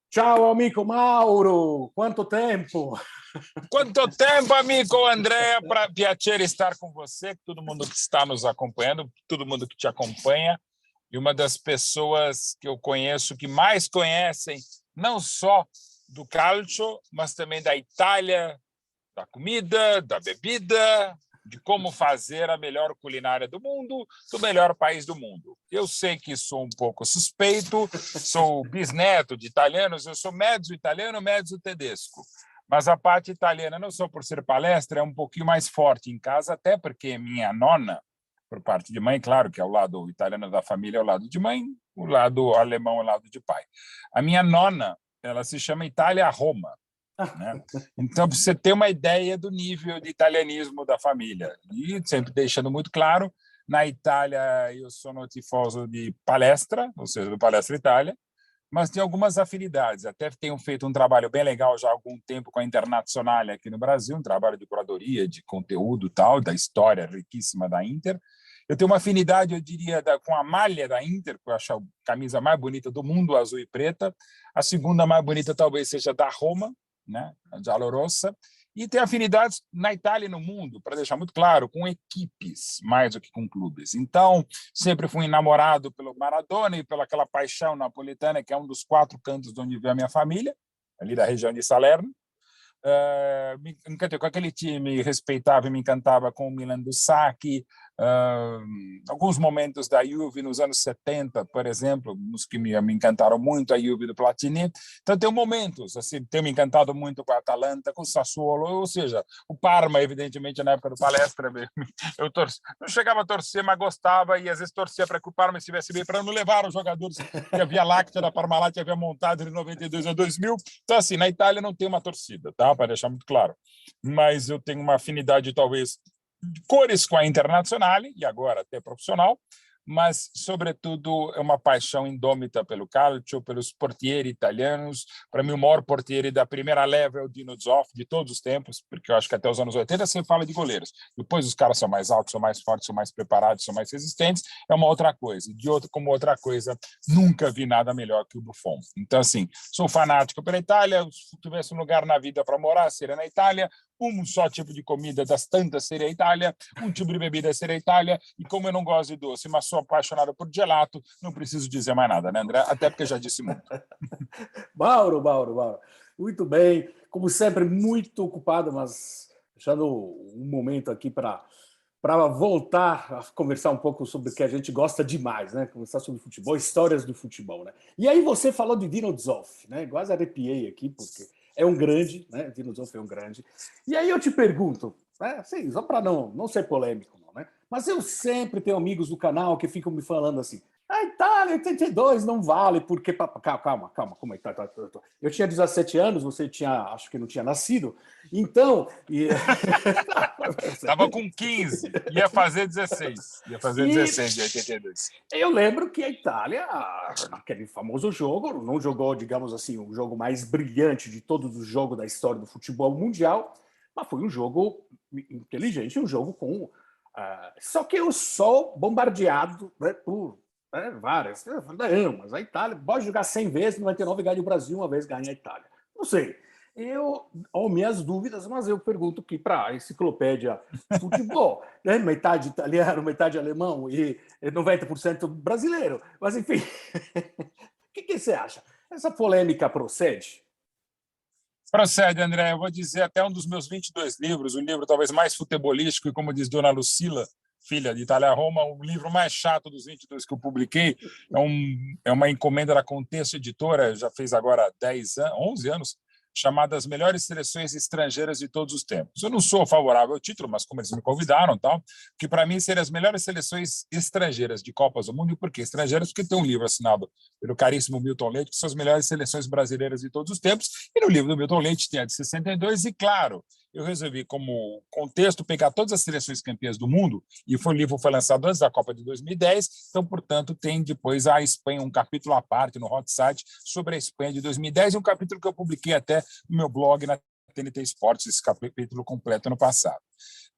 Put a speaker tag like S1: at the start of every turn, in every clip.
S1: Ciao amico Mauro, quanto tempo?
S2: Quanto tempo, amigo André? Para piacere estar com você, todo mundo que está nos acompanhando, todo mundo que te acompanha. E uma das pessoas que eu conheço que mais conhecem, não só do calcio, mas também da Itália, da comida, da bebida, de como fazer a melhor culinária do mundo, do melhor país do mundo. Eu sei que sou um pouco suspeito, sou bisneto de italianos, eu sou mezzo italiano, mezzo tedesco. Mas a parte italiana, não só por ser palestra, é um pouquinho mais forte em casa, até porque minha nona, por parte de mãe, claro que é o lado italiano da família, é o lado de mãe, o lado alemão é o lado de pai. A minha nona, ela se chama Itália-Roma, né? Então, para você ter uma ideia do nível de italianismo da família. E sempre deixando muito claro, na Itália eu sou no tifoso de Palestra, ou seja, do Palestra Itália, mas tem algumas afinidades. Até tenho feito um trabalho bem legal já há algum tempo com a Internazionale aqui no Brasil, um trabalho de curadoria, de conteúdo tal, da história riquíssima da Inter. Eu tenho uma afinidade, eu diria, com a malha da Inter, que eu acho a camisa mais bonita do mundo, azul e preta. A segunda mais bonita talvez seja da Roma, né, a giallorossa, e tem afinidades na Itália e no mundo, para deixar muito claro, com equipes, mais do que com clubes. Então, sempre fui enamorado pelo Maradona e pela aquela paixão napolitana, que é um dos 4 cantos de onde vive a minha família, ali da região de Salerno. Me encantei com aquele time, respeitava e me encantava com o Milan do Sacchi, alguns momentos da Juve nos anos 70, por exemplo, nos que me encantaram muito, a Juve do Platini. Então, tem momentos, assim, tenho me encantado muito com a Atalanta, com o Sassuolo, ou seja, o Parma, evidentemente, na época do Palestra, eu não chegava a torcer, mas gostava, e às vezes torcia para que o Parma estivesse bem, para não levar os jogadores que a Via Láctea da Parmalat havia montado de 92 a 2000. Então, assim, na Itália não tem uma torcida, tá? Para deixar muito claro. Mas eu tenho uma afinidade, talvez, de cores com a Internazionale, e agora até profissional, mas, sobretudo, é uma paixão indômita pelo calcio, pelos portieri italianos. Para mim, o maior portieri da primeira leva é o Dino Zoff, de todos os tempos, porque eu acho que até os anos 80 você fala de goleiros. Depois os caras são mais altos, são mais fortes, são mais preparados, são mais resistentes, é uma outra coisa. Como outra coisa, nunca vi nada melhor que o Buffon. Então, assim, sou fanático pela Itália, se tivesse um lugar na vida para morar, seria na Itália. Um só tipo de comida das tantas seria a Itália, um tipo de bebida seria a Itália, e como eu não gosto de doce, mas sou apaixonado por gelato, não preciso dizer mais nada, né, André? Até porque já disse muito.
S1: Mauro. Muito bem. Como sempre, muito ocupado, mas deixando um momento aqui para voltar a conversar um pouco sobre o que a gente gosta demais, né? Conversar sobre futebol, histórias do futebol, né? E aí você falou de Dino Zoff, né? Quase arrepiei aqui, porque é um grande, né? Dino Zoff é um grande. E aí eu te pergunto, né? Assim, só para não ser polêmico, não, né? Mas eu sempre tenho amigos do canal que ficam me falando assim: a Itália 82 não vale, porque. Calma, como é que tá? Eu tinha 17 anos, você tinha, acho que não tinha nascido. Então.
S2: Estava com 15, ia fazer 16. Ia fazer 16 de 82.
S1: Eu lembro que a Itália, naquele famoso jogo, não jogou, digamos assim, o jogo mais brilhante de todos os jogos da história do futebol mundial, mas foi um jogo inteligente, um jogo com. Só que eu sou bombardeado, né, por várias. Não, mas a Itália pode jogar 100 vezes, 99 ganha o Brasil, uma vez ganha a Itália. Não sei. Eu, ao minhas dúvidas, mas eu pergunto aqui para a enciclopédia futebol, né? Metade italiano, metade alemão e 90% brasileiro. Mas, enfim, o que você acha? Essa polêmica procede?
S2: Procede, André. Eu vou dizer até um dos meus 22 livros, o livro talvez mais futebolístico e, como diz Dona Lucila, filha de Itália Roma, o livro mais chato dos 22 que eu publiquei. É uma encomenda da Contexto Editora, já fez agora 10 anos, 11 anos, chamada As Melhores Seleções Estrangeiras de Todos os Tempos. Eu não sou favorável ao título, mas como eles me convidaram, tal, que para mim seriam as melhores seleções estrangeiras de Copas do Mundo. E por que estrangeiras? Porque tem um livro assinado pelo caríssimo Milton Leite, que são as melhores seleções brasileiras de todos os tempos, e no livro do Milton Leite tem a de 62, e claro, eu resolvi, como contexto, pegar todas as seleções campeãs do mundo, e o livro foi lançado antes da Copa de 2010, então, portanto, tem depois a Espanha, um capítulo à parte no Hot Site sobre a Espanha de 2010, e um capítulo que eu publiquei até no meu blog na TNT Esportes, esse capítulo completo no passado.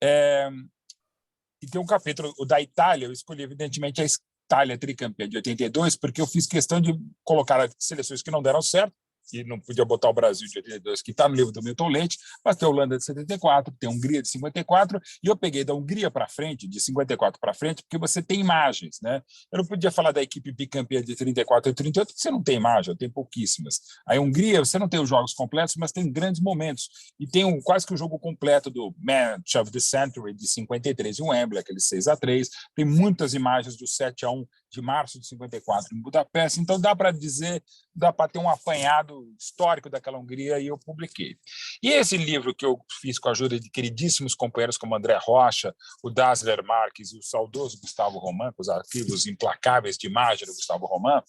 S2: E tem um capítulo, o da Itália, eu escolhi, evidentemente, a Itália tricampeã de 82, porque eu fiz questão de colocar as seleções que não deram certo, e não podia botar o Brasil de 82, que está no livro do Milton Leite, mas tem a Holanda de 74, tem a Hungria de 54, e eu peguei da Hungria para frente, de 54 para frente, porque você tem imagens, né? Eu não podia falar da equipe bicampeã de 34 e 38, porque você não tem imagem, tem pouquíssimas. A Hungria, você não tem os jogos completos, mas tem grandes momentos, e tem quase que o jogo completo do Match of the Century de 53 em Wembley, aquele 6-3, tem muitas imagens do 7-1 de março de 54 em Budapeste, então dá para dizer, dá para ter um apanhado histórico daquela Hungria, e eu publiquei. E esse livro que eu fiz com a ajuda de queridíssimos companheiros como André Rocha, o Dassler Marques e o saudoso Gustavo Roman, com os arquivos implacáveis de imagem do Gustavo Roman,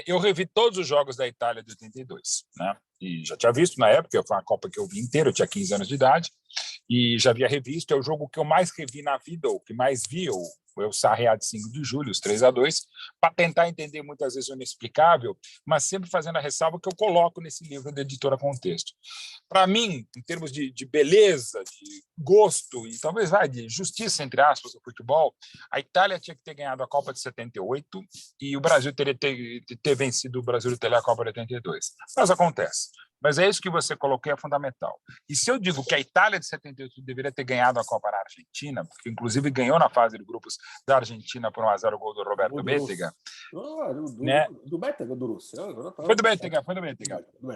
S2: eu revi todos os jogos da Itália de 82, né? E já tinha visto na época, foi uma Copa que eu vi inteira, eu tinha 15 anos de idade, e já havia revisto, é o jogo que eu mais revi na vida, ou que mais vi, o Sarriá de 5 de julho, os 3-2, para tentar entender muitas vezes o inexplicável, mas sempre fazendo a ressalva que eu coloco nesse livro da Editora Contexto. Para mim, em termos de beleza, de gosto e talvez de justiça, entre aspas, do futebol, a Itália tinha que ter ganhado a Copa de 78 e o Brasil teria ter vencido o Brasil de ter a Copa de 82. Mas acontece. Mas é isso que você colocou, é fundamental. E se eu digo que a Itália de 78 deveria ter ganhado a Copa na Argentina, porque inclusive ganhou na fase de grupos da Argentina por 1-0 o gol do Roberto Bétega.
S1: Do Bétega, do Russo.
S2: Foi do Bétega.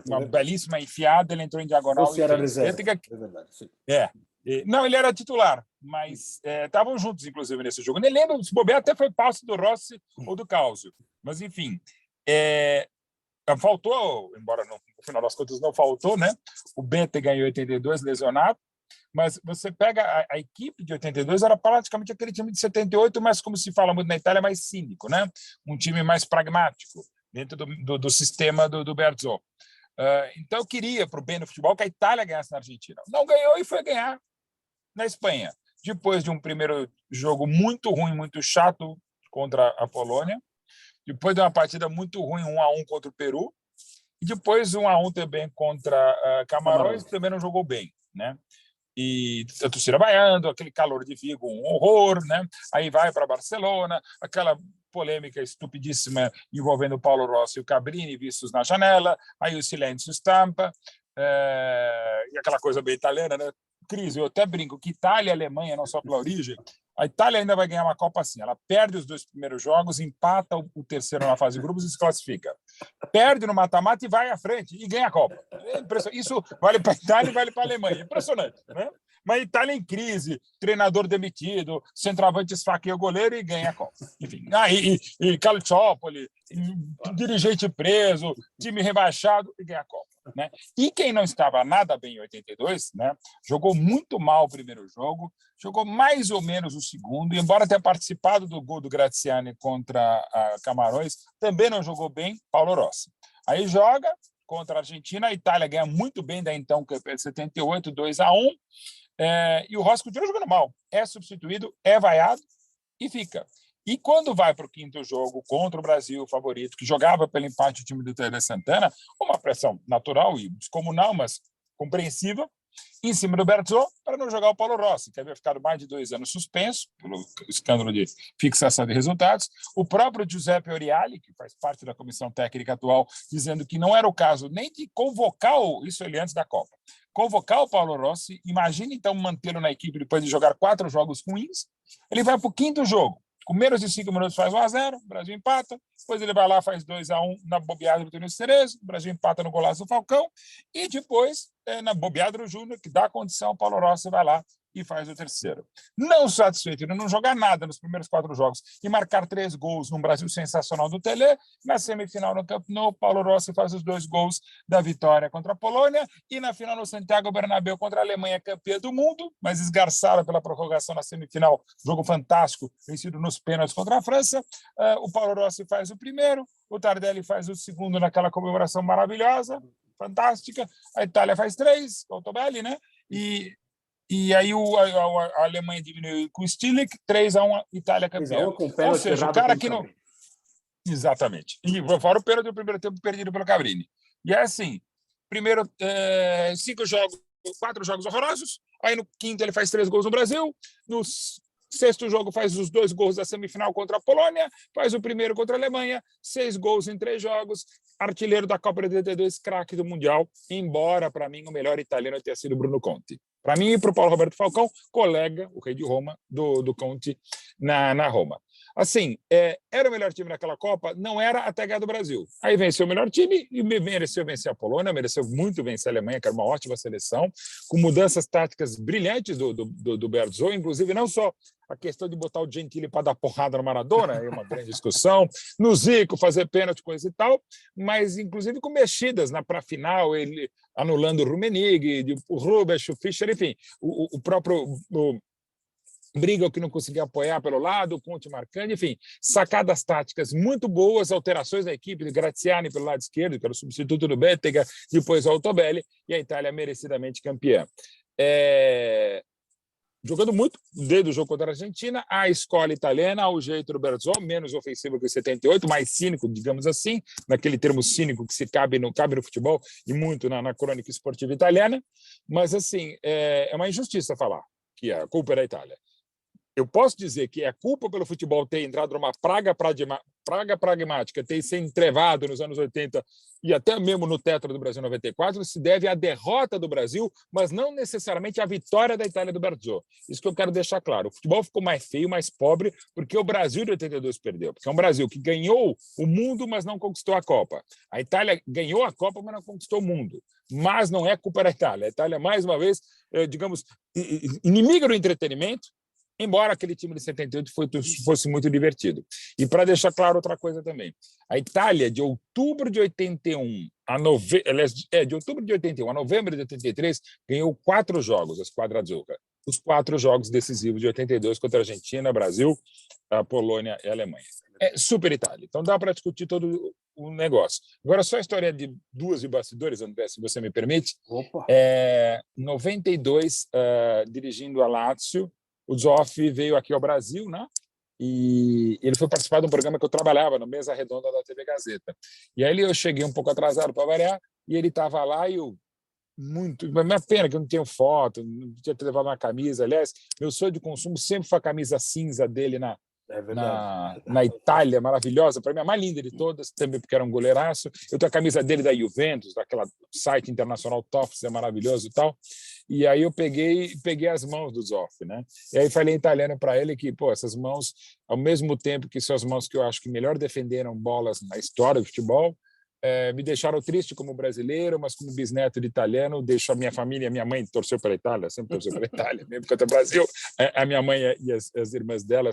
S2: Uma belíssima enfiada, ele entrou em diagonal.
S1: Ou se era reserva, Bétega... é verdade. Sim.
S2: Não, ele era titular, mas estavam juntos, inclusive, nesse jogo. Nem lembro, se bobear, até foi passe do Rossi ou do Causio. Mas, enfim, faltou, embora no final das contas não faltou, né? O Bétega em 82, lesionado, mas você pega a equipe de 82, era praticamente aquele time de 78, mas, como se fala muito na Itália, mais cínico, né? Um time mais pragmático, dentro do sistema do Berzot. Então, eu queria, para o bem do futebol, que a Itália ganhasse na Argentina. Não ganhou e foi ganhar na Espanha. Depois de um primeiro jogo muito ruim, muito chato contra a Polônia, depois de uma partida muito ruim, 1-1 contra o Peru, e depois 1-1 também contra Camarões, que também não jogou bem, né? E a torcida vaiando, aquele calor de Vigo, um horror, né? Aí vai para Barcelona, aquela polêmica estupidíssima envolvendo o Paulo Rossi e o Cabrini, vistos na janela, aí o silêncio estampa, e aquela coisa bem italiana, né? Crise, eu até brinco que Itália e Alemanha, não só pela origem, a Itália ainda vai ganhar uma Copa assim, ela perde os 2 primeiros jogos, empata o terceiro na fase de grupos e se classifica. Perde no mata-mata e vai à frente e ganha a Copa. Isso vale para a Itália e vale para a Alemanha. Impressionante, né? Mas a Itália em crise, treinador demitido, centroavante esfaqueia o goleiro e ganha a Copa. Enfim, e Calciopoli, dirigente preso, time rebaixado e ganha a Copa. Né? E quem não estava nada bem em 82, né, jogou muito mal o primeiro jogo, jogou mais ou menos o segundo, e embora tenha participado do gol do Graziani contra a Camarões, também não jogou bem Paulo Rossi. Aí joga contra a Argentina, a Itália ganha muito bem da então campeã de 78, 2-1, e o Rossi continua jogando mal. É substituído, é vaiado e fica. E quando vai para o quinto jogo contra o Brasil, o favorito, que jogava pelo empate o time do Tele Santana, uma pressão natural e descomunal, mas compreensiva, em cima do Berzot, para não jogar o Paulo Rossi, que havia ficado mais de 2 anos suspenso pelo escândalo de fixação de resultados. O próprio Giuseppe Oriali, que faz parte da comissão técnica atual, dizendo que não era o caso nem de convocar, isso ele antes da Copa, convocar o Paulo Rossi. Imagine, então, mantê-lo na equipe depois de jogar 4 jogos ruins. Ele vai para o quinto jogo. Com menos de 5 minutos faz 1-0, o Brasil empata, depois ele vai lá faz 2-1 na bobeada do Túnez Cerezo, o Brasil empata no golaço do Falcão, e depois, na bobeada do Júnior, que dá condição, o Paulo Rossi vai lá e faz o terceiro. Não satisfeito de não jogar nada nos primeiros 4 jogos e marcar 3 gols num Brasil sensacional do Tele, na semifinal no Camp Nou, Paulo Rossi faz os 2 gols da vitória contra a Polônia, e na final no Santiago Bernabéu contra a Alemanha, campeã do mundo, mas esgarçada pela prorrogação na semifinal, jogo fantástico, vencido nos pênaltis contra a França. O Paulo Rossi faz o primeiro, o Tardelli faz o segundo naquela comemoração maravilhosa, fantástica, a Itália faz 3, o Tobelli, né? E aí a Alemanha diminuiu com o Stilic, 3-1, Itália campeã. Ou seja, o cara que não... Exatamente. E fora o pênalti do primeiro tempo perdido pelo Cabrini. E é assim, primeiro 4 jogos horrorosos, aí no quinto ele faz 3 gols no Brasil, Sexto jogo, faz os 2 gols da semifinal contra a Polônia, faz o primeiro contra a Alemanha, 6 gols em 3 jogos, artilheiro da Copa de 82, craque do Mundial, embora, para mim, o melhor italiano tenha sido Bruno Conti. Para mim e para o Paulo Roberto Falcão, colega, o rei de Roma, do Conte na Roma. Assim, era o melhor time naquela Copa? Não era até ganhar do Brasil. Aí venceu o melhor time e mereceu vencer a Polônia, mereceu muito vencer a Alemanha, que era uma ótima seleção, com mudanças táticas brilhantes do Bearzot, inclusive não só a questão de botar o Gentili para dar porrada no Maradona, é uma grande discussão, no Zico, fazer pênalti, coisa e tal, mas inclusive com mexidas para a final, ele anulando o Rummenigge, o Rubens, o Fischer, enfim, o próprio Briga que não conseguia apoiar pelo lado, o Conte marcando, enfim, sacadas táticas muito boas, alterações da equipe, de Graziani pelo lado esquerdo, que era o substituto do Bettega, depois o Altobelli, e a Itália merecidamente campeã. Jogando muito desde o jogo contra a Argentina, a escola italiana, o jeito do Bearzot, menos ofensivo que o 78, mais cínico, digamos assim, naquele termo cínico que se cabe no futebol e muito na crônica esportiva italiana, mas assim, é uma injustiça falar que a culpa é da Itália. Eu posso dizer que a culpa pelo futebol ter entrado numa praga pragmática, ter se entrevado nos anos 80 e até mesmo no Tetra do Brasil 94, se deve à derrota do Brasil, mas não necessariamente à vitória da Itália do Bearzot. Isso que eu quero deixar claro. O futebol ficou mais feio, mais pobre, porque o Brasil de 82 perdeu. Porque é um Brasil que ganhou o mundo, mas não conquistou a Copa. A Itália ganhou a Copa, mas não conquistou o mundo. Mas não é culpa da Itália. A Itália, mais uma vez, digamos, inimiga do entretenimento, embora aquele time de 78 fosse muito divertido. E para deixar claro outra coisa também, a Itália, de outubro de 81 de outubro de 81 a novembro de 83, ganhou 4 jogos, a Squadra Azzurra. Os 4 jogos decisivos de 82 contra a Argentina, Brasil, a Polônia e a Alemanha. É super Itália. Então dá para discutir todo o negócio. Agora, só a história de 2 de bastidores, André, se você me permite.
S1: Opa.
S2: 92, dirigindo a Lazio, o Zoff veio aqui ao Brasil, né? E ele foi participar de um programa que eu trabalhava, no Mesa Redonda da TV Gazeta. E aí eu cheguei um pouco atrasado para variar, e ele estava lá e eu... Minha pena que eu não tenho foto, não tinha que levar uma camisa. Aliás, meu sonho de consumo sempre foi a camisa cinza dele na Itália, maravilhosa, para mim a mais linda de todas, também porque era um goleiraço. Eu tenho a camisa dele da Juventus, daquela site internacional Tofts, é maravilhoso e tal. E aí eu peguei as mãos do Zoff, né? E aí falei em italiano para ele que, pô, essas mãos, ao mesmo tempo que são as mãos que eu acho que melhor defenderam bolas na história do futebol, me deixaram triste como brasileiro, mas como bisneto de italiano, deixou a minha família, a minha mãe torceu pela Itália, sempre torceu pela Itália, mesmo contra o Brasil, a minha mãe e as irmãs dela,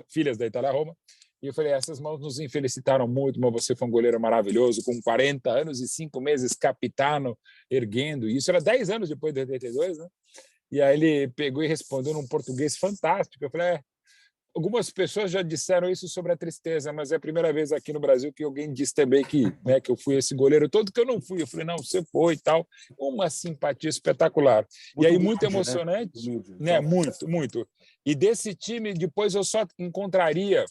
S2: filhas da Itália-Roma. E eu falei, essas mãos nos infelicitaram muito, mas você foi um goleiro maravilhoso, com 40 anos e 5 meses capitano, erguendo. E isso era 10 anos depois de 82, né? E aí ele pegou e respondeu num português fantástico. Eu falei, algumas pessoas já disseram isso sobre a tristeza, mas é a primeira vez aqui no Brasil que alguém disse também que, né, que eu fui esse goleiro todo, que eu não fui. Eu falei, não, você foi e tal. Uma simpatia espetacular. Muito e aí, muito emocionante. Né? Muito, muito. E desse time, depois eu só encontraria...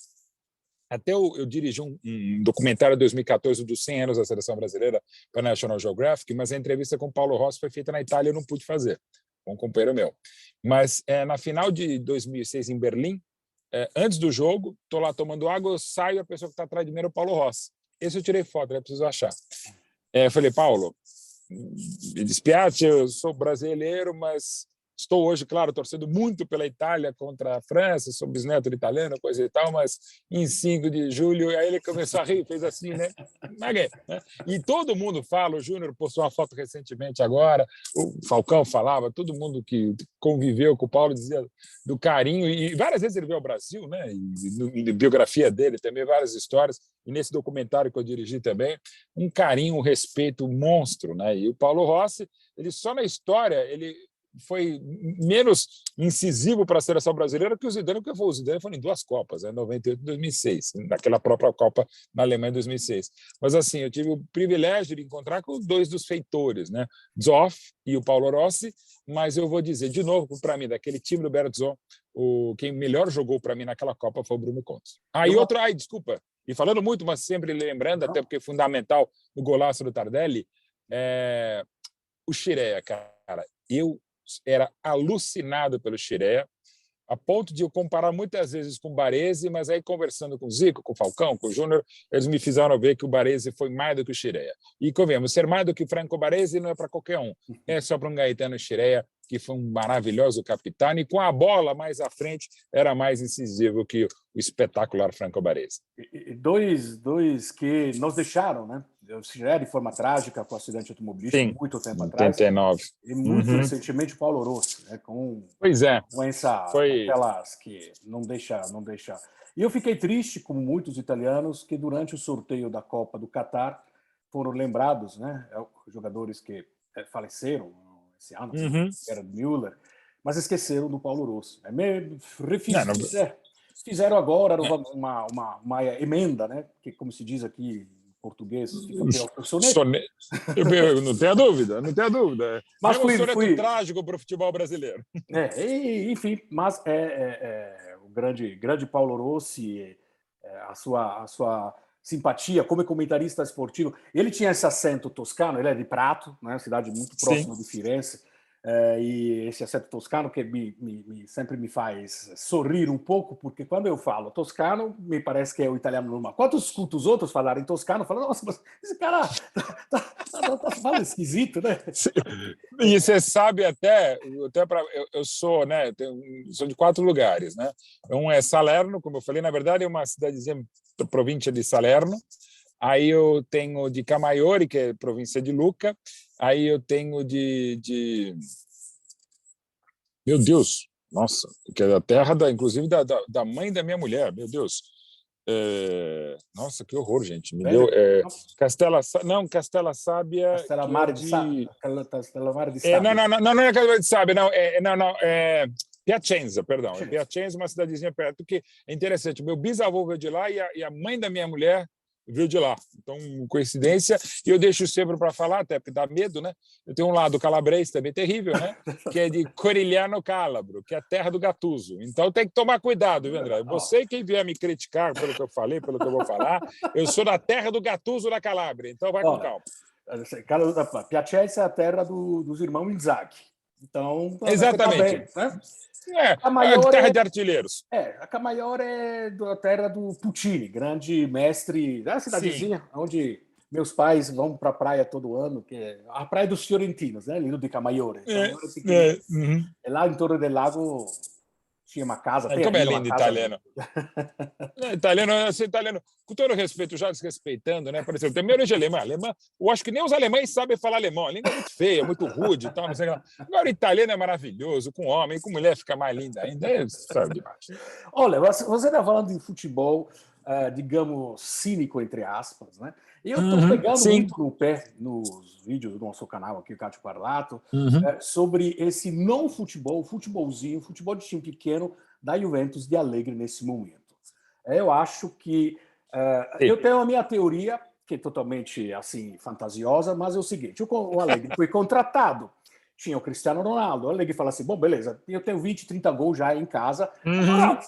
S2: Até eu dirigi um documentário em 2014 dos 100 anos da seleção brasileira para a National Geographic, mas a entrevista com o Paulo Rossi foi feita na Itália e eu não pude fazer, com um companheiro meu. Mas na final de 2006 em Berlim, antes do jogo, estou lá tomando água, eu saio, a pessoa que está atrás de mim era o Paulo Rossi. Esse eu tirei foto, eu preciso achar. Eu falei, Paulo, me despiate, eu sou brasileiro, mas... Estou hoje, claro, torcendo muito pela Itália contra a França, sou bisneto de italiano, coisa e tal, mas em 5 de julho, aí ele começou a rir, fez assim, né? E todo mundo fala, o Júnior postou uma foto recentemente agora, o Falcão falava, todo mundo que conviveu com o Paulo dizia do carinho, e várias vezes ele veio ao Brasil, né? E na biografia dele também, várias histórias, e nesse documentário que eu dirigi também, um carinho, um respeito monstro, né? E o Paulo Rossi, ele só na história, ele foi menos incisivo para a seleção brasileira que o Zidane, porque o Zidane foi em 2 Copas, 98 e 2006, naquela própria Copa na Alemanha em 2006. Mas assim, eu tive o privilégio de encontrar com 2 dos feitores, né? Zoff e o Paulo Rossi, mas eu vou dizer, de novo, para mim, daquele time do Bearzot, quem melhor jogou para mim naquela Copa foi o Bruno Conte. Desculpa, e falando muito, mas sempre lembrando, até porque é fundamental no golaço do Tardelli, o Scirea, cara, eu era alucinado pelo Scirea. a ponto de eu comparar muitas vezes com o Baresi, mas aí conversando com o Zico, com o Falcão, com o Júnior, eles me fizeram ver que o Baresi foi mais do que o Scirea. E convenhamos, ser mais do que o Franco Baresi não é para qualquer um, é só para um Gaetano Scirea, que foi um maravilhoso capitão, e com a bola mais à frente era mais incisivo que o espetacular Franco Baresi.
S1: Dois que nos deixaram, né? O Scirea de forma trágica com o acidente automobilístico,
S2: Sim,
S1: muito tempo
S2: 89.
S1: atrás. E muito recentemente o Paulo Rossi, né? Com
S2: Pois é.
S1: doença daquelas que não deixa. E eu fiquei triste, como muitos italianos, que durante o sorteio da Copa do Catar foram lembrados, né? Os jogadores que faleceram esse ano, era Müller, mas esqueceram do Paulo Rossi. Fizeram agora uma emenda, né? Que, como se diz aqui em português, fica pior que o soneto.
S2: Não tenha dúvida, não tenha dúvida.
S1: Mas
S2: foi um soneto trágico para o futebol brasileiro.
S1: Enfim, mas o grande Paulo Rossi, a sua simpatia como comentarista esportivo. Ele tinha esse acento toscano, ele é de Prato, né? Cidade muito próxima de Firenze. E esse acento toscano que sempre me faz sorrir um pouco, porque quando eu falo toscano, me parece que é o italiano normal. Quando eu escuto os outros falarem toscano, eu falo, nossa, mas esse cara tá falando esquisito, né?
S2: E você sabe até eu sou, né? Sou de 4 lugares, né? Um é Salerno, como eu falei, na verdade é uma cidadezinha da província de Salerno. Aí eu tenho de Camaiore, que é província de Lucca. Aí eu tenho meu Deus, nossa, que é a terra, inclusive, da mãe da minha mulher, meu Deus. Nossa, que horror, gente. Me deu. Castela Sábia.
S1: Castellammare di Sábia.
S2: Não é Castellammare de Sábia, não. Piacenza, perdão. Piacenza é uma cidadezinha perto, que é interessante. Meu bisavô veio de lá e a mãe da minha mulher veio de lá. Então, coincidência. E eu deixo sempre para falar, até porque dá medo, né? Eu tenho um lado calabrês também terrível, né? Que é de Corigliano Calabro, que é a terra do Gattuso. Então, tem que tomar cuidado, viu, André? Você, quem vier me criticar pelo que eu falei, pelo que eu vou falar, eu sou da terra do Gattuso da Calábria. Então, vai com calma.
S1: Piacenza é a terra dos irmãos Inzaghi. Então,
S2: exatamente.
S1: Bem, né?
S2: A terra de artilheiros.
S1: A Camaiore é da terra do Puccini, grande mestre da cidadezinha, onde meus pais vão para a praia todo ano, que é a praia dos fiorentinos, né? Lindo de Camaiore. Então, lá em Torre del Lago tinha uma casa.
S2: Como é lindo italiano. Italiano, com todo respeito, já desrespeitando, né? Por exemplo, tem minha origem alemã. Eu acho que nem os alemães sabem falar alemão. A língua é muito feia, muito rude e tal, não sei lá. Agora, o italiano é maravilhoso, com homem, com mulher fica mais linda ainda. Sabe demais.
S1: Olha, você está falando de futebol, digamos, cínico, entre aspas, né? E eu estou pegando muito no pé nos vídeos do nosso canal aqui, o Cátio Parlato, sobre esse não futebol, futebolzinho, futebol de time pequeno da Juventus de Allegri nesse momento. Eu acho que... eu tenho a minha teoria, que é totalmente assim fantasiosa, mas é o seguinte, o Allegri foi contratado, tinha o Cristiano Ronaldo, o Allegri fala assim, bom, beleza, eu tenho 20, 30 gols já em casa, agora,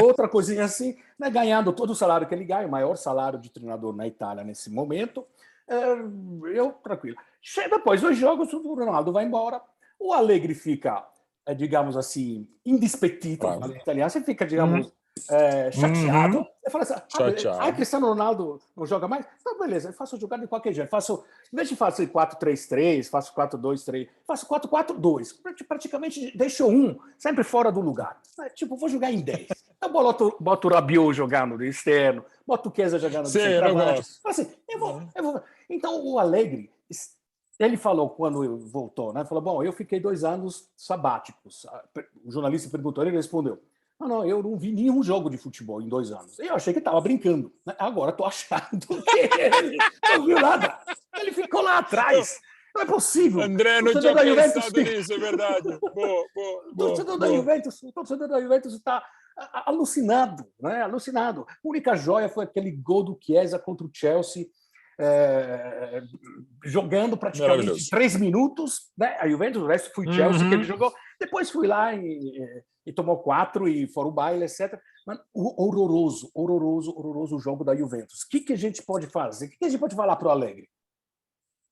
S1: outra coisinha assim, né, ganhando todo o salário que ele ganha, o maior salário de treinador na Itália nesse momento, eu tranquilo. Depois dos jogos, o Ronaldo vai embora, o Allegri fica, digamos assim, indispettito, em italiano, você fica, digamos, chateado. Eu falo assim, Cristiano Ronaldo não joga mais? Então, beleza, eu faço jogar de qualquer jeito. Em vez de fazer 4-3-3, faço 4-2-3, faço 4-4-2. Praticamente deixo sempre fora do lugar. Tipo, vou jogar em 10. Eu boto o Rabiot jogando de externo, boto o Chiesa jogando de centroavante. Assim, eu vou. Então, o Allegri, ele falou quando voltou, né? Falou, bom, eu fiquei 2 anos sabáticos. O jornalista perguntou, ele respondeu, não, eu não vi nenhum jogo de futebol em 2 anos. Eu achei que estava brincando. Agora estou achando que ele não viu nada. Ele ficou lá atrás. Não é possível.
S2: André, não tinha pensado nisso, é verdade.
S1: O torcedor da Juventus está alucinado, né? Alucinado. A única joia foi aquele gol do Chiesa contra o Chelsea, jogando praticamente 3 minutos, né? A Juventus, o resto foi Chelsea que ele jogou. Depois fui lá e tomou 4 e fora o baile, etc. Mas horroroso o jogo da Juventus. O que a gente pode fazer? O que a gente pode falar para o Allegri?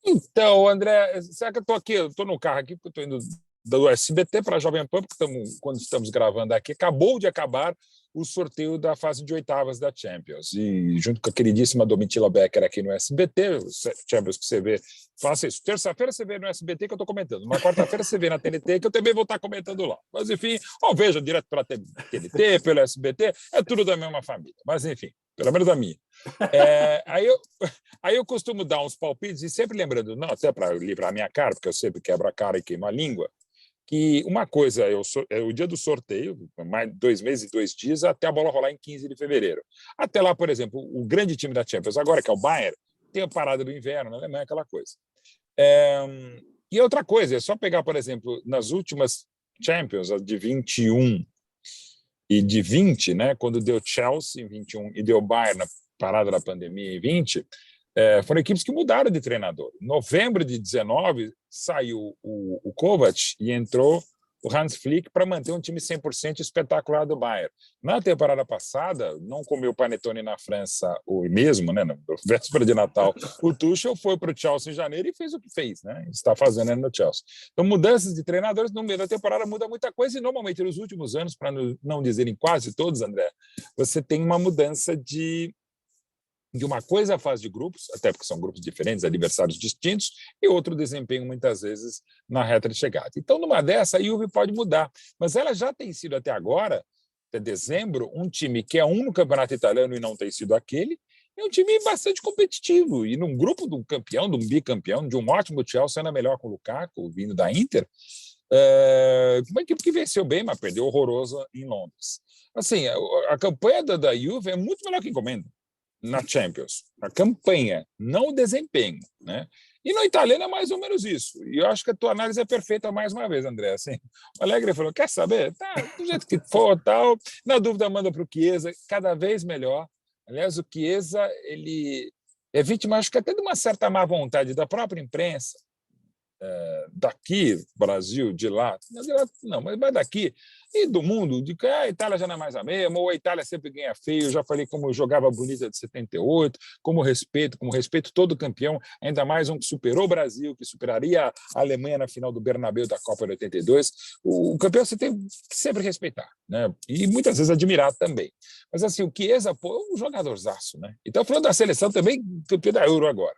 S2: Então, André, será que eu estou aqui? Eu estou no carro aqui, porque eu estou indo do SBT para a Jovem Pan, porque quando estamos gravando aqui, acabou de acabar o sorteio da fase de oitavas da Champions. E junto com a queridíssima Domitila Becker aqui no SBT, o Champions que você vê, faça isso. Terça-feira você vê no SBT que eu estou comentando. Na quarta-feira você vê na TNT que eu também vou estar comentando lá. Mas, enfim, ou veja direto pela TNT, pelo SBT, é tudo da mesma família. Mas, enfim, pelo menos da minha. Aí eu costumo dar uns palpites e sempre lembrando, não, até para livrar a minha cara, porque eu sempre quebro a cara e queimo a língua, que uma coisa é o dia do sorteio, mais 2 meses e 2 dias, até a bola rolar em 15 de fevereiro. Até lá, por exemplo, o grande time da Champions, agora que é o Bayern, tem a parada do inverno, na Alemanha, aquela coisa. E outra coisa, é só pegar, por exemplo, nas últimas Champions, a de 21 e de 20, né, quando deu Chelsea em 21 e deu Bayern na parada da pandemia em 20, foram equipes que mudaram de treinador. Em novembro de 19, saiu o Kovac e entrou o Hans Flick para manter um time 100% espetacular do Bayern. Na temporada passada, não comeu panetone na França o mesmo, né, na véspera de Natal, o Tuchel foi para o Chelsea em janeiro e fez o que fez, né, está fazendo no Chelsea. Então, mudanças de treinadores no meio da temporada muda muita coisa e, normalmente, nos últimos anos, para não dizerem quase todos, André, você tem uma mudança de uma coisa a fase de grupos, até porque são grupos diferentes, adversários distintos, e outro desempenho, muitas vezes, na reta de chegada. Então, numa dessa, a Juve pode mudar. Mas ela já tem sido, até agora, até dezembro, um time que é um no campeonato italiano e não tem sido aquele, é um time bastante competitivo. E num grupo de um campeão, de um bicampeão, de um ótimo Chelsea, ainda melhor com o Lukaku, vindo da Inter, uma equipe que venceu bem, mas perdeu horrorosa em Londres. Assim, a campanha da Juve é muito melhor que encomenda na Champions, a campanha, não o desempenho, né? E no italiano é mais ou menos isso. E eu acho que a tua análise é perfeita mais uma vez, André. Assim, o Allegri falou, quer saber? Tá, do jeito que for, tal. Na dúvida, manda para o Chiesa, cada vez melhor. Aliás, o Chiesa, ele é vítima, acho que até de uma certa má vontade da própria imprensa, daqui, Brasil, de lá, não, mas daqui, e do mundo, de que a Itália já não é mais a mesma, ou a Itália sempre ganha feio. Eu já falei como eu jogava bonita de 78, como respeito todo campeão, ainda mais um que superou o Brasil, que superaria a Alemanha na final do Bernabéu da Copa de 82. O campeão você tem que sempre respeitar, né? E muitas vezes admirar também. Mas assim, o Chiesa, pô, é um jogadorzaço, né? Então, falando da seleção também, campeão da Euro agora.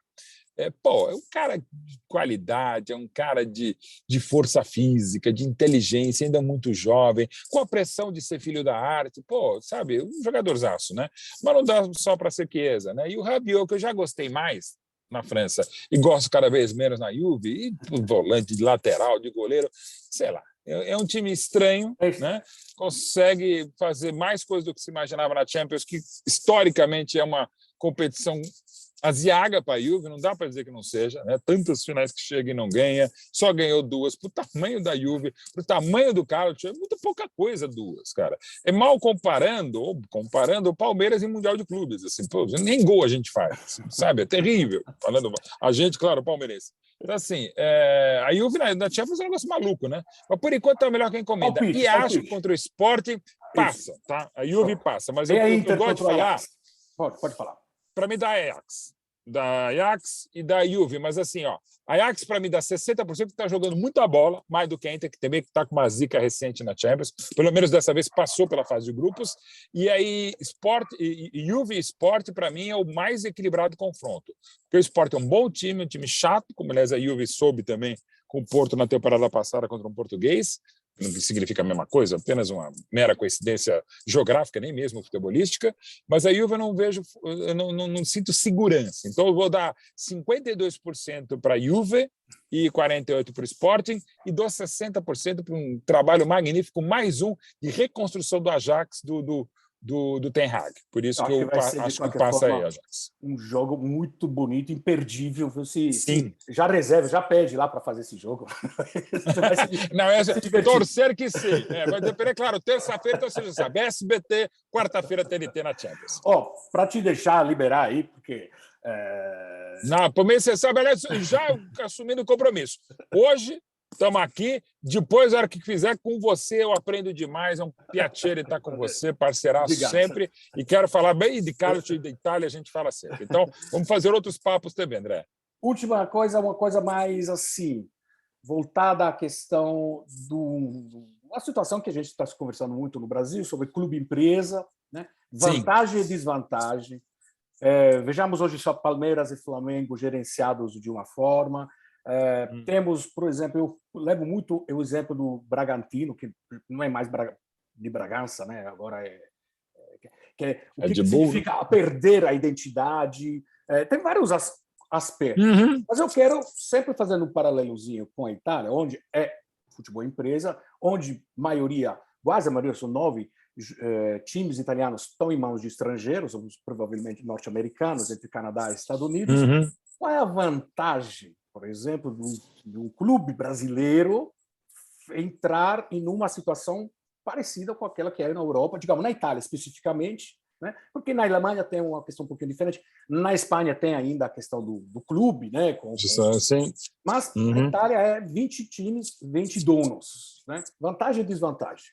S2: É um cara de qualidade, é um cara de força física, de inteligência, ainda muito jovem, com a pressão de ser filho da arte, sabe, um jogadorzaço, né? Mas não dá só para ser Chiesa, né? E o Rabiot, que eu já gostei mais na França e gosto cada vez menos na Juve, e volante, de lateral, de goleiro, sei lá. É um time estranho, né? Consegue fazer mais coisas do que se imaginava na Champions, que historicamente é uma competição aziaga para a Juve, não dá para dizer que não seja, né? Tantas finais que chega e não ganha, só ganhou 2 para o tamanho da Juve, para o tamanho do Calcio, é muito pouca coisa 2, cara. É mal comparando o Palmeiras em Mundial de Clubes, assim, nem gol a gente faz, assim, sabe? É terrível. Falando a gente, claro, palmeirense. Então, assim, a Juve na Champions é um negócio maluco, né? Mas, por enquanto, é melhor que a encomenda. E acho que contra o Sport passa, tá? A Juve passa. Mas eu gosto de falar...
S1: Pode falar.
S2: Para mim, da Ajax e da Juve. Mas, assim, a Ajax, para mim, dá 60%, que está jogando muita bola, mais do que a Inter, que também está com uma zica recente na Champions. Pelo menos dessa vez passou pela fase de grupos. E aí, Juve e Sport, para mim, é o mais equilibrado confronto. Porque o Sport é um bom time, um time chato, como, aliás, a Juve soube também com o Porto na temporada passada contra um português. Não significa a mesma coisa, apenas uma mera coincidência geográfica, nem mesmo futebolística, mas a Juve eu não vejo, eu não sinto segurança. Então eu vou dar 52% para a Juve e 48% para o Sporting e dou 60% para um trabalho magnífico, mais um de reconstrução do Ajax do Ten Hag. Por isso que eu acho que passa aí, Ajax.
S1: Um jogo muito bonito, imperdível.
S2: Sim.
S1: Já reserva, já pede lá para fazer esse jogo.
S2: Não, torcer que sim. Vai depender, claro, terça-feira, então você já sabe, SBT, quarta-feira TNT na Champions.
S1: Para te deixar liberar aí, porque...
S2: Não, por mim, você sabe, aliás, já assumindo o compromisso. Hoje... Estamos aqui. Depois, a hora que fizer com você, eu aprendo demais. É um piacere estar com você, parceiraço. Obrigado. Sempre. E quero falar bem de Calcio e de Itália, a gente fala sempre. Então, vamos fazer outros papos também, André.
S1: Última coisa, uma coisa mais assim, voltada à questão uma situação que a gente está conversando muito no Brasil sobre clube-empresa, né? Vantagem e desvantagem. Vejamos hoje só Palmeiras e Flamengo gerenciados de uma forma. Temos, por exemplo, eu levo muito o exemplo do Bragantino, que não é mais de Bragança, né? Agora o que significa perder a identidade. Tem vários aspectos. Mas eu quero, sempre fazendo um paralelozinho com a Itália, onde é futebol empresa, onde quase a maioria, são 9 times italianos estão em mãos de estrangeiros, provavelmente norte-americanos, entre Canadá e Estados Unidos. Qual é a vantagem, por exemplo, de um clube brasileiro entrar em uma situação parecida com aquela que é na Europa, digamos, na Itália especificamente, né? Porque na Alemanha tem uma questão um pouquinho diferente, na Espanha tem ainda a questão do clube, né? Mas a Itália é 20 times, 20 donos, né? Vantagem e desvantagem.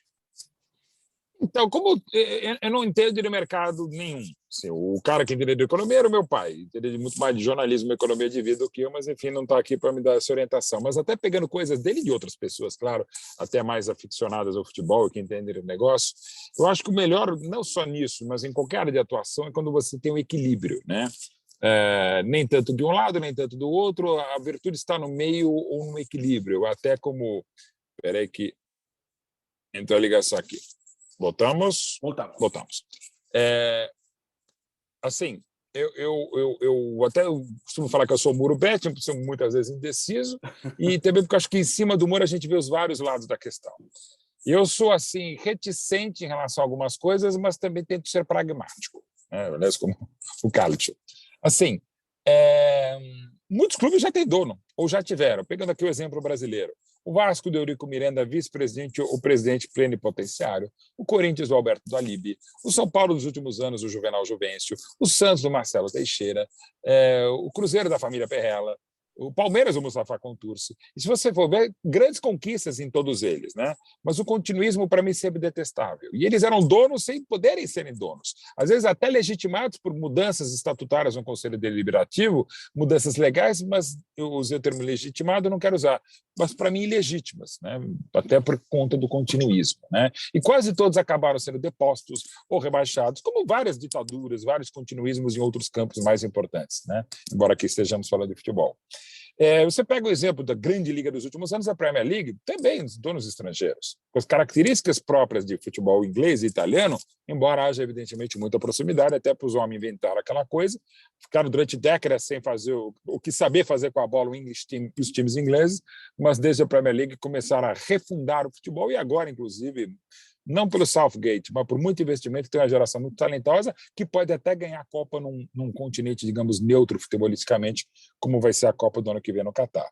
S2: Então, como eu não entendo de mercado nenhum. Assim, o cara que entende de economia era o meu pai, entende muito mais de jornalismo e economia de vida do que eu, mas enfim, não está aqui para me dar essa orientação. Mas até pegando coisas dele e de outras pessoas, claro, até mais aficionadas ao futebol, que entendem o negócio, eu acho que o melhor, não só nisso, mas em qualquer área de atuação, é quando você tem um equilíbrio, né? Nem tanto de um lado, nem tanto do outro, a virtude está no meio ou no equilíbrio, até como... Espera aí que entrou a ligação aqui. Voltamos. Assim, eu até costumo falar que eu sou muro bético, sou muitas vezes indeciso, e também porque acho que em cima do muro a gente vê os vários lados da questão. Eu sou assim reticente em relação a algumas coisas, mas também tento ser pragmático, né? Aliás, como o Cálcio. Assim, muitos clubes já têm dono, ou já tiveram. Pegando aqui o exemplo brasileiro. O Vasco do Eurico Miranda, vice-presidente, o presidente plenipotenciário. O Corinthians, o Alberto do Alibe. O São Paulo, nos últimos anos, o Juvenal Juvencio. O Santos, do Marcelo Teixeira. O Cruzeiro, da família Perrella. O Palmeiras, o Mustafa Contursi. E se você for ver, grandes conquistas em todos eles, né? Mas o continuismo, para mim, sempre detestável. E eles eram donos sem poderem serem donos. Às vezes até legitimados por mudanças estatutárias no Conselho Deliberativo, mudanças legais, mas eu usei o termo legitimado, não quero usar, mas para mim ilegítimas, né? Até por conta do continuismo, né? E quase todos acabaram sendo depostos ou rebaixados, como várias ditaduras, vários continuismos em outros campos mais importantes, né? Embora aqui estejamos falando de futebol. Você pega o exemplo da grande liga dos últimos anos, a Premier League, também os donos estrangeiros, com as características próprias de futebol inglês e italiano, embora haja evidentemente muita proximidade, até para os homens inventar aquela coisa, ficaram durante décadas sem fazer o que saber fazer com a bola o English team, os times ingleses, mas desde a Premier League começaram a refundar o futebol e agora, inclusive, não pelo Southgate, mas por muito investimento, tem uma geração muito talentosa que pode até ganhar a Copa num continente, digamos, neutro futebolisticamente, como vai ser a Copa do ano que vem no Catar.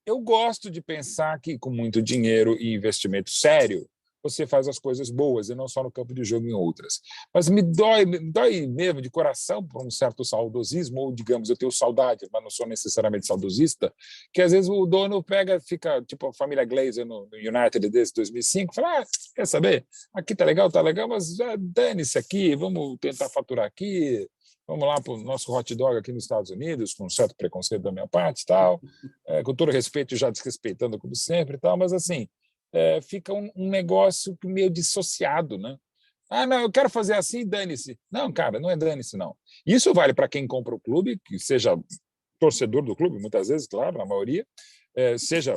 S2: Eu gosto de pensar que com muito dinheiro e investimento sério, você faz as coisas boas, e não só no campo de jogo em outras. Mas me dói mesmo de coração por um certo saudosismo, ou, digamos, eu tenho saudade, mas não sou necessariamente saudosista, que às vezes o dono fica tipo a família Glazer no United desde 2005, fala, quer saber? Aqui tá legal, mas dane-se aqui, vamos tentar faturar aqui, vamos lá para o nosso hot dog aqui nos Estados Unidos, com um certo preconceito da minha parte, tal, com todo respeito, já desrespeitando como sempre, tal, mas assim, fica um negócio meio dissociado, né? Não, eu quero fazer assim, dane-se. Não, cara, não é dane-se, não. Isso vale para quem compra o clube, que seja torcedor do clube, muitas vezes, claro, na maioria, seja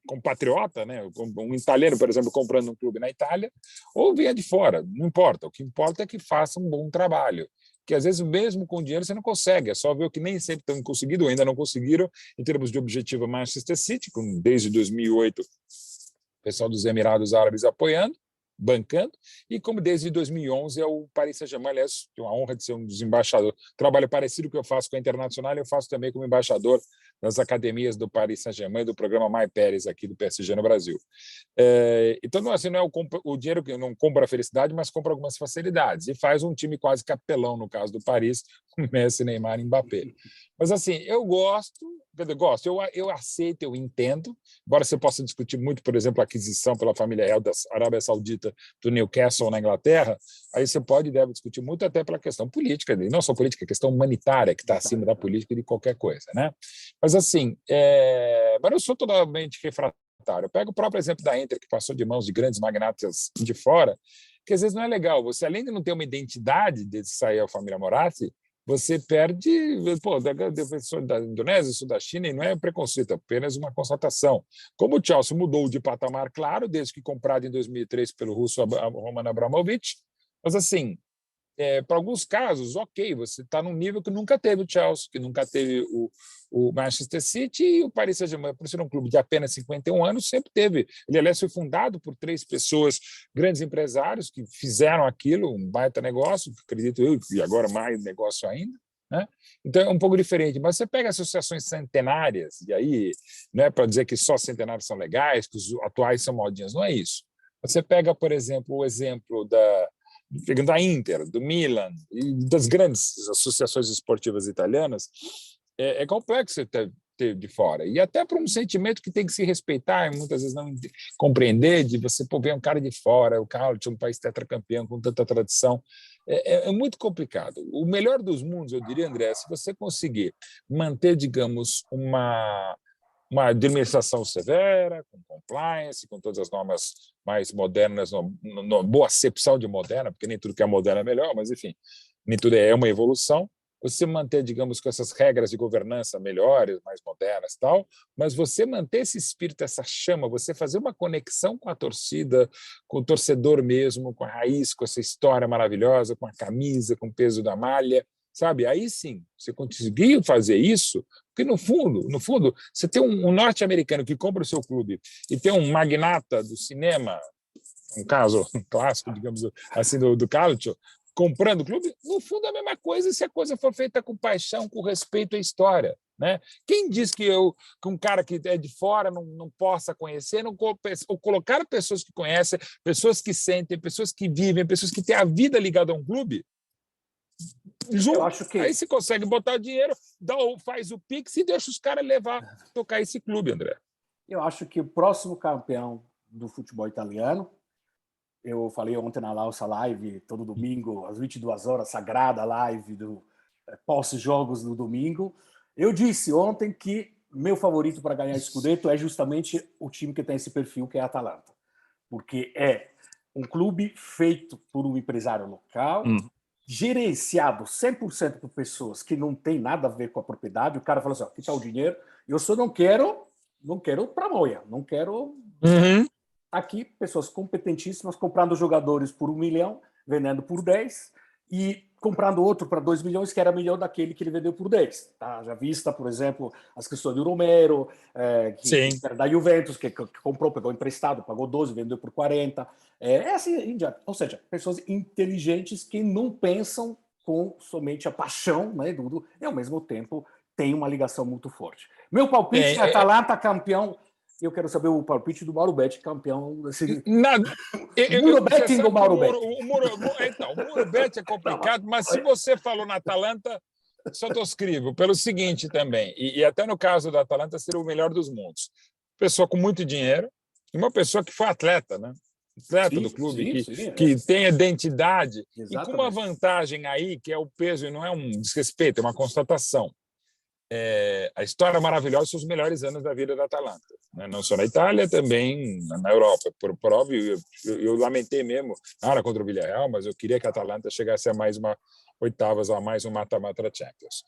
S2: compatriota, né? Um italiano, por exemplo, comprando um clube na Itália, ou venha de fora, não importa. O que importa é que faça um bom trabalho, que às vezes mesmo com dinheiro você não consegue, é só ver o que nem sempre estão conseguindo, ou ainda não conseguiram, em termos de objetivo, Manchester City, desde 2008, o pessoal dos Emirados Árabes apoiando, bancando, e como desde 2011 é o Paris Saint-Germain, aliás, tenho a honra de ser um dos embaixadores, trabalho parecido que eu faço com a Internacional, eu faço também como embaixador das academias do Paris Saint-Germain, do programa My Pérez aqui do PSG no Brasil. Então, assim, não é o dinheiro que não compra a felicidade, mas compra algumas facilidades, e faz um time quase capelão, no caso do Paris, com Messi, Neymar e Mbappé. Mas, assim, eu aceito, eu entendo, embora você possa discutir muito, por exemplo, a aquisição pela família real da Arábia Saudita do Newcastle na Inglaterra, aí você pode e deve discutir muito até pela questão política, e não só política, a questão humanitária, que está acima da política e de qualquer coisa, né? Mas, assim, mas eu sou totalmente refratário. Eu pego o próprio exemplo da Inter, que passou de mãos de grandes magnatas de fora, que às vezes não é legal. Você, além de não ter uma identidade de sair a família Moratti, você perde, pô, da Indonésia, sul da China, e não é preconceito, é apenas uma constatação. Como o Chelsea mudou de patamar, claro, desde que comprado em 2003 pelo russo Roman Abramovich, mas, assim, para alguns casos, ok, você está num nível que nunca teve o Chelsea, que nunca teve o Manchester City, e o Paris Saint-Germain, por ser um clube de apenas 51 anos, sempre teve. Ele, aliás, foi fundado por 3 pessoas, grandes empresários, que fizeram aquilo, um baita negócio, acredito eu, e agora mais negócio ainda, né? Então é um pouco diferente, mas você pega associações centenárias, e aí não é para dizer que só centenários são legais, que os atuais são modinhas, não é isso. Você pega, por exemplo, o exemplo da Inter, do Milan e das grandes associações esportivas italianas, é complexo ter de fora. E até por um sentimento que tem que se respeitar e muitas vezes não compreender, de você ver um cara de fora, o Calcio, um país tetracampeão com tanta tradição, é muito complicado. O melhor dos mundos, eu diria, André, se você conseguir manter, digamos, uma administração severa, com compliance, com todas as normas mais modernas, boa acepção de moderna, porque nem tudo que é moderno é melhor, mas, enfim, nem tudo é uma evolução. Você manter, digamos, com essas regras de governança melhores, mais modernas e tal, mas você manter esse espírito, essa chama, você fazer uma conexão com a torcida, com o torcedor mesmo, com a raiz, com essa história maravilhosa, com a camisa, com o peso da malha, sabe? Aí sim, você conseguiu fazer isso, porque no fundo, você tem um norte-americano que compra o seu clube e tem um magnata do cinema, um caso clássico, digamos assim, do Calcio, comprando o clube, no fundo é a mesma coisa se a coisa for feita com paixão, com respeito à história, né? Quem diz que um cara que é de fora não possa conhecer, ou colocar pessoas que conhecem, pessoas que sentem, pessoas que vivem, pessoas que têm a vida ligada a um clube, junto.
S1: Eu acho que...
S2: Aí você consegue botar dinheiro, faz o Pix e deixa os caras tocar esse clube, André.
S1: Eu acho que o próximo campeão do futebol italiano, eu falei ontem na nossa live, todo domingo, às 22 horas, sagrada live do pós-jogos no domingo, eu disse ontem que meu favorito para ganhar Scudetto é justamente o time que tem esse perfil, que é a Atalanta. Porque é um clube feito por um empresário local, gerenciado 100% por pessoas que não tem nada a ver com a propriedade. O cara fala assim, aqui está o dinheiro, eu só não quero para moia, não quero... Aqui, pessoas competentíssimas comprando jogadores por 1 milhão, vendendo por 10, e comprando outro para 2 milhões, que era melhor daquele que ele vendeu por 10. Tá? Já vista, por exemplo, as questões do Romero, que era da Juventus, que comprou, pegou emprestado, pagou 12, vendeu por 40. Assim, ou seja, pessoas inteligentes que não pensam com somente a paixão, né, e ao mesmo tempo tem uma ligação muito forte. Meu palpite é Atalanta campeão. Eu quero saber o palpite do Mauro Betti, campeão desse...
S2: Muro Betting ou Mauro Betti? Então, o Muro Betti é complicado, mas se você falou na Atalanta, sottoscrevo pelo seguinte também, e até no caso da Atalanta seria o melhor dos mundos. Pessoa com muito dinheiro, e uma pessoa que foi atleta, né? Atleta do clube, que tem identidade, e com uma vantagem aí, que é o peso, e não é um desrespeito, é uma constatação. A história maravilhosa são os melhores anos da vida da Atalanta, né? Não só na Itália, também na Europa. Por óbvio, eu lamentei mesmo nada contra o Villarreal, mas eu queria que a Atalanta chegasse a mais uma oitavas, a mais um mata-mata Champions.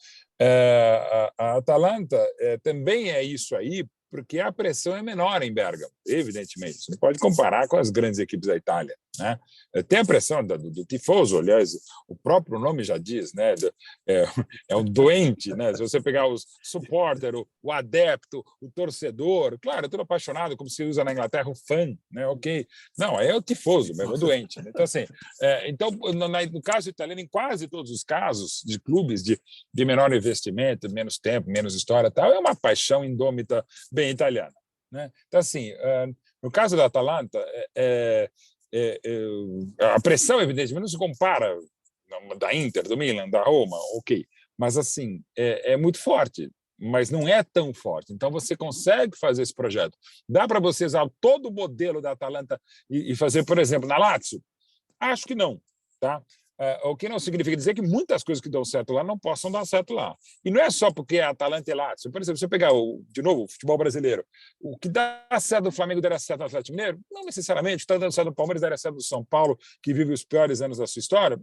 S2: A Atalanta também é isso aí, porque a pressão é menor em Bergamo, evidentemente. Você não pode comparar com as grandes equipes da Itália, né? Tem a pressão do tifoso, aliás, o próprio nome já diz, né? É um doente, né? Se você pegar os supporter, o adepto, o torcedor, claro, é tudo apaixonado, como se usa na Inglaterra o fã, né? Ok. Não, é o tifoso mesmo, o doente. Né? Então, assim, no caso italiano, em quase todos os casos de clubes de menor investimento, menos tempo, menos história, tal, é uma paixão indômita bem italiana, né? Então, assim, no caso da Atalanta, a pressão, evidentemente, não se compara da Inter, do Milan, da Roma, ok. mas assim, é muito forte, mas não é tão forte. Então, você consegue fazer esse projeto. Dá para você usar todo o modelo da Atalanta e fazer, por exemplo, na Lazio? Acho que não. Tá? O que não significa dizer que muitas coisas que dão certo lá não possam dar certo lá. E não é só porque a Atalanta é Lazio. Por exemplo, se você pegar, de novo, o futebol brasileiro, o que dá certo do Flamengo daria certo no Atlético Mineiro? Não necessariamente. Está dando certo do Palmeiras, daria certo do São Paulo, que vive os piores anos da sua história?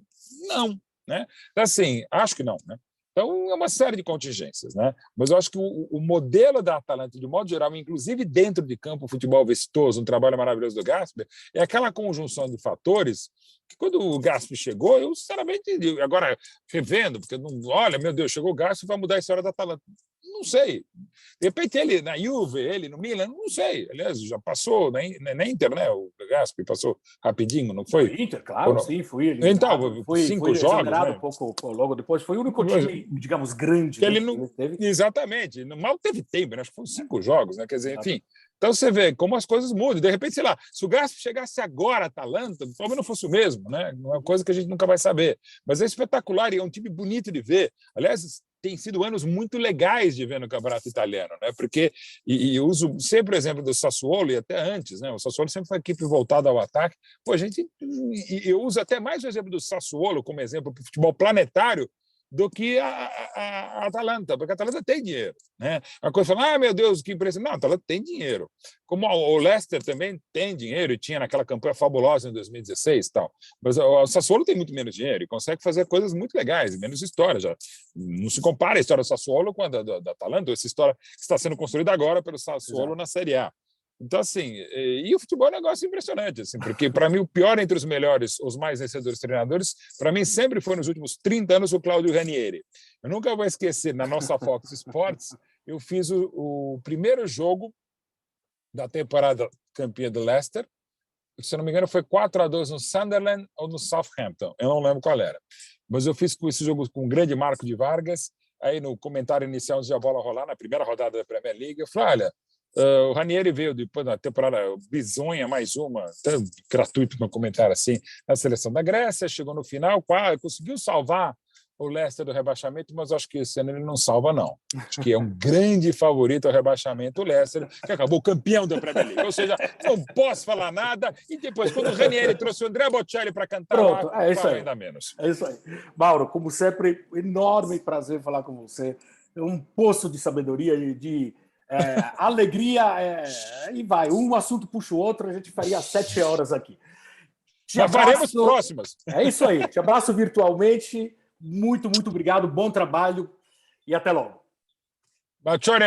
S2: Não. Né? Então, assim, acho que não. Né? Então, é uma série de contingências. Né? Mas eu acho que o modelo da Atalanta, de modo geral, inclusive dentro de campo, futebol vistoso, um trabalho maravilhoso do Gasper, é aquela conjunção de fatores que, quando o Gasper chegou, eu, sinceramente, agora revendo, porque, não, olha, meu Deus, chegou o Gasper para mudar a história da Atalanta. Não sei. De repente, ele na Juve, ele no Milan, não sei. Aliás, já passou na Inter, né? O Gasper passou rapidinho, não foi?
S1: Foi Inter, claro, sim, fui eliminado.
S2: Então,
S1: Fui
S2: 5 jogos,
S1: exonerado um
S2: né?
S1: pouco logo depois. Foi o único time, digamos, grande,
S2: Que
S1: né,
S2: ele
S1: que
S2: não...
S1: ele teve.
S2: Exatamente. Mal teve tempo, né? Acho que foram 5 jogos, né? Quer dizer, enfim. Então você vê como as coisas mudam. De repente, sei lá, se o Gasper chegasse agora a Atalanta, talvez não fosse o mesmo, né? Não é uma coisa que a gente nunca vai saber. Mas é espetacular e é um time bonito de ver. Aliás, tem sido anos muito legais de ver no Campeonato Italiano, né? Porque, e uso sempre o exemplo do Sassuolo, e até antes, né? O Sassuolo sempre foi uma equipe voltada ao ataque. Pô, eu uso até mais o exemplo do Sassuolo como exemplo para o futebol planetário do que a Atalanta, porque a Atalanta tem dinheiro. Né? A coisa fala, meu Deus, que impressão. Não, a Atalanta tem dinheiro. Como o Leicester também tem dinheiro, e tinha naquela campanha fabulosa em 2016 e tal. Mas o Sassuolo tem muito menos dinheiro e consegue fazer coisas muito legais, menos história já. Não se compara a história do Sassuolo com a da Atalanta, essa história que está sendo construída agora pelo Sassuolo na Série A. Então, assim, e o futebol é um negócio impressionante, assim, porque, para mim, o pior entre os melhores, os mais vencedores treinadores, para mim, sempre foi, nos últimos 30 anos, o Claudio Ranieri. Eu nunca vou esquecer, na nossa Fox Sports, eu fiz o primeiro jogo da temporada campeã do Leicester, se eu não me engano, foi 4-2 no Sunderland ou no Southampton, eu não lembro qual era. Mas eu fiz esse jogo com o grande Marco de Vargas, aí no comentário inicial, antes de a bola rolar, na primeira rodada da Premier League, eu falei, olha, o Ranieri veio depois da temporada bizonha, mais uma, até gratuito no comentário assim, na seleção da Grécia, chegou no final, conseguiu salvar o Leicester do rebaixamento, mas acho que esse ano ele não salva, não. Acho que é um grande favorito ao rebaixamento, o Leicester, que acabou campeão da Premier League. Ou seja, não posso falar nada, e depois, quando o Ranieri trouxe o André Bocelli para cantar
S1: Pronto,
S2: lá,
S1: é isso
S2: falo
S1: aí.
S2: ainda menos.
S1: É isso aí. Mauro, como sempre, enorme prazer falar com você. É um poço de sabedoria e de alegria. E vai, um assunto puxa o outro, a gente faria 7 horas aqui.
S2: Mas faremos próximas.
S1: É isso aí. Te abraço virtualmente. Muito, muito obrigado. Bom trabalho e até logo.
S2: Bacione.